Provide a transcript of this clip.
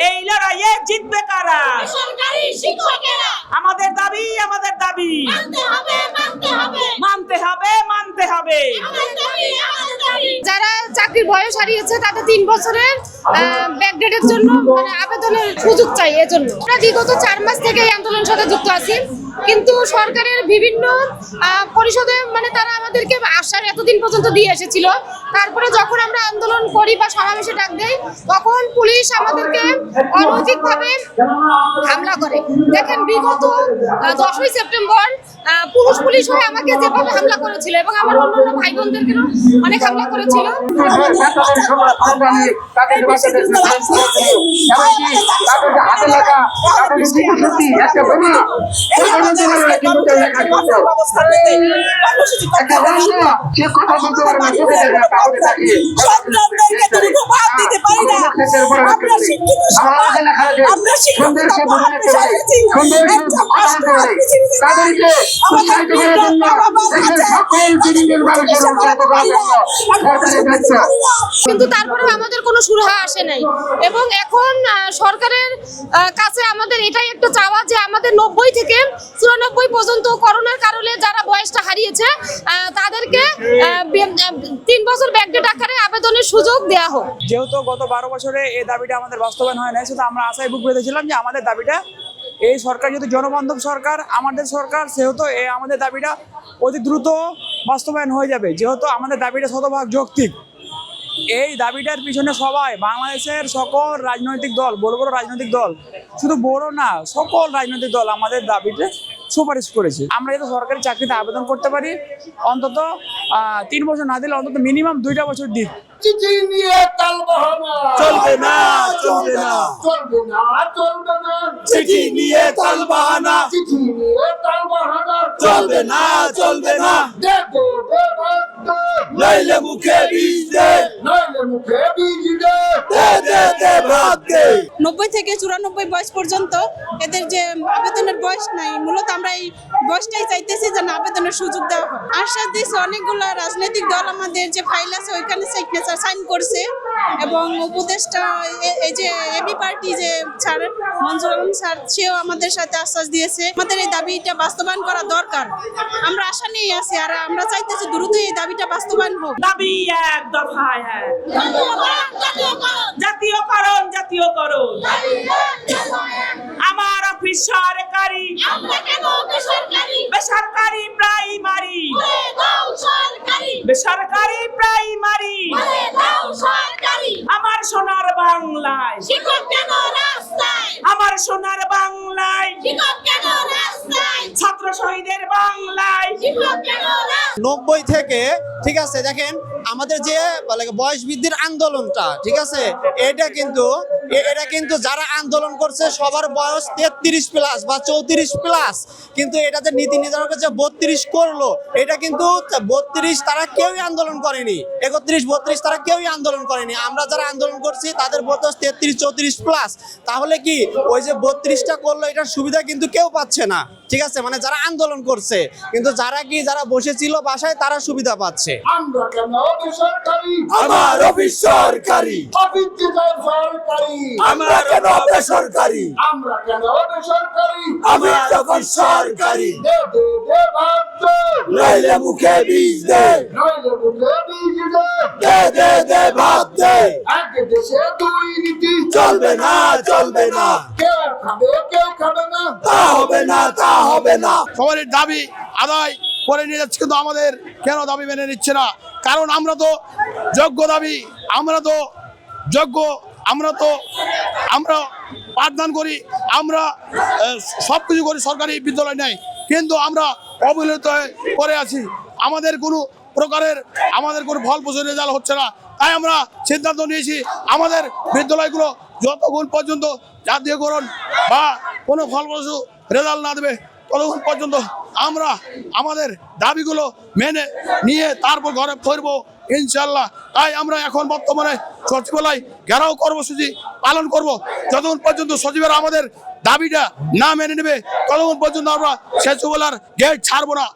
এই লড়াইয়ে জিতবে কারা? আমাদের দাবি মানতে হবে। যারা চাকরির বয়স হারিয়েছে তাদের 3 বছরের ব্যাকডেটের জন্য মানে আবেদনের সুযোগ চাই। এজন্য আমরা বিগত 4 মাস থেকে এই আন্দোলনের সাথে যুক্ত আছি, কিন্তু সরকারের বিভিন্ন পরিষদে মানে তারা আমাদেরকে আশ্বাস এতদিন পর্যন্ত দিয়ে এসেছিল। তারপরে যখন আমরা আন্দোলন করি বা সমাবেশে ডাক দেই, তখন পুলিশ আমাদেরকে অনৈতিকভাবে হামলা করে। দেখেন বিগত 10ই সেপ্টেম্বর পুলিশ হয়ে আমাকে যেভাবে হামলা করেছিল এবং আমার অন্যান্য ভাই বোনদেরকেও অনেক হামলা করেছিল। কিন্তু তারপরেও আমাদের কোনো সুরাহা আসে নাই এবং এখন সরকারের কাছে আমাদের এটাই একটা চাওয়া যে আমাদের 90 থেকে 94 পর্যন্ত করোনার কারণে যারা বয়সটা হারিয়েছে তাদেরকে 3 বছর ব্যাকডেট আকারে আবেদনের সুযোগ দেওয়া হোক। যেহেতু গত 12 বছরে এই দাবিটা আমাদের বাস্তবায়ন হয় না, সেটা আমরা আশায় বুক বেঁধেছিলাম যে আমাদের দাবিটা এই সরকার যেহেতু জনবান্ধব সরকার, আমাদের সরকার, সেহেতু আমাদের দাবিটা অতি দ্রুত বাস্তবায়ন হয়ে যাবে। যেহেতু আমাদের দাবিটা শতভাগ যৌক্তিক, এই দাবিটার পিছনে সবাই বাংলাদেশের সকল রাজনৈতিক দল, বড় বড় রাজনৈতিক দল, শুধু বড় না সকল রাজনৈতিক দল আমাদের দাবিতে সুপারিশ করেছে। আমরা যাতে সরকারি চাকরিতে আবেদন করতে পারি, অন্তত 3 বছর না দিলে অন্তত মিনিমাম 2টা বছর দিক। চিঠি নিয়ে তালবাহানা চলবে না, চলবে না, চলবে না, চলবে না। চিঠি নিয়ে তালবাহানা চিঠি নিয়ে তালবাহানা চলবে না, চলবে না। দে ভাত দে, নইলে মুখে বীজ দে, নইলে মুখে বীজ দে। দে ভাত দে। 90 থেকে 94 বয়স পর্যন্ত এদের যে আবেদনের বয়স নাই, মূলত আমরা এই বয়সটাই চাইতেছি যেন আবেদনের সুযোগ দেওয়া হয়। আশ্বাস দিয়েছে অনেকগুলো রাজনৈতিক দল, আমাদের যে ফাইল আছে ওইখানে সিগনেচার সাইন করছে এবং উপদেষ্টা এই যে এবি পার্টি যে স্যার মঞ্জুর আলম স্যার, সেও আমাদের সাথে আশ্বাস দিয়েছে। আমাদের এই দাবিটা বাস্তবায়ন করা দরকার, আমরা আশা নিয়ে আছি আর আমরা চাইতেছি দ্রুত এই দাবিটা বাস্তবায়ন হোক। দাবি এক দফায় এক, জাতীয়করণ। আমার অফিস সরকারি, বেসরকারি প্রাইমারি, বেসরকারি প্রাইমারি, আমার সোনার বাংলায়, আমার সোনার বাংলায়, ছাত্র শহীদের বাংলায়। 90 থেকে ঠিক আছে, দেখেন আমাদের যে বয়স বৃদ্ধির আন্দোলনটা, ঠিক আছে, এটা কিন্তু যারা আন্দোলন করছে সবার বয়স 33 প্লাস বা 34 প্লাস, কিন্তু এটাতে নীতি নির্ধারক যে 32 করলো, এটা কিন্তু 32 তারা কেউই আন্দোলন করেনি, 31 32 তারা কেউই আন্দোলন করেনি। আমরা যারা আন্দোলন করছি তাদের বয়স 33 34 প্লাস, তাহলে কি ওই যে 32টা করলো এটার সুবিধা কিন্তু কেউ পাচ্ছে না, ঠিক আছে, মানে যারা আন্দোলন করছে, কিন্তু যারা বসেছিল বাসায় তারা সুবিধা পাচ্ছে। আমরা কেন বেসরকারি, আমার অফিস সরকারি, অফিস সরকারি, আমরা কেন বেসরকারি, আমরা কেন বেসরকারি, আমার অফিস সরকারি। দে ভাত দে, নইলে মুখে বীজ দে, নইলে মুখে বীজ দে। দে ভাত দে। এক দেশে দুই নীতি চলবে না, চলবে না, কেউ খাবে কেউ খাবে না, তা হবে না, তা হবে না। সবার দাবি আদায় করে নিয়ে যাচ্ছে, কিন্তু আমাদের কেন দাবি মেনে নিচ্ছে না? কারণ আমরা তো যোগ্য দাবি, আমরা পাঠদান করি, আমরা সবকিছু করি, সরকারি বিদ্যালয় নেই, কিন্তু আমরা অবহেলিত করে আছি। আমাদের কোনো ফল প্রসূ রেজাল্ট হচ্ছে না, তাই আমরা সিদ্ধান্ত নিয়েছি আমাদের বিদ্যালয়গুলো যতক্ষণ পর্যন্ত জাতীয়করণ বা কোনো ফল প্রসূ রেজাল্ট না দেবে ততক্ষণ পর্যন্ত আমরা আমাদের দাবিগুলো মেনে নিয়ে তারপর ঘরে ফিরবো ইনশাল্লাহ। তাই আমরা এখন বর্তমানে সচিবালয় ঘেরাও কর্মসূচি পালন করব যতক্ষণ পর্যন্ত সচিবেরা আমাদের দাবিটা না মেনে নেবে ততক্ষণ পর্যন্ত আমরা শেষ বেলার গেট ছাড়বো না।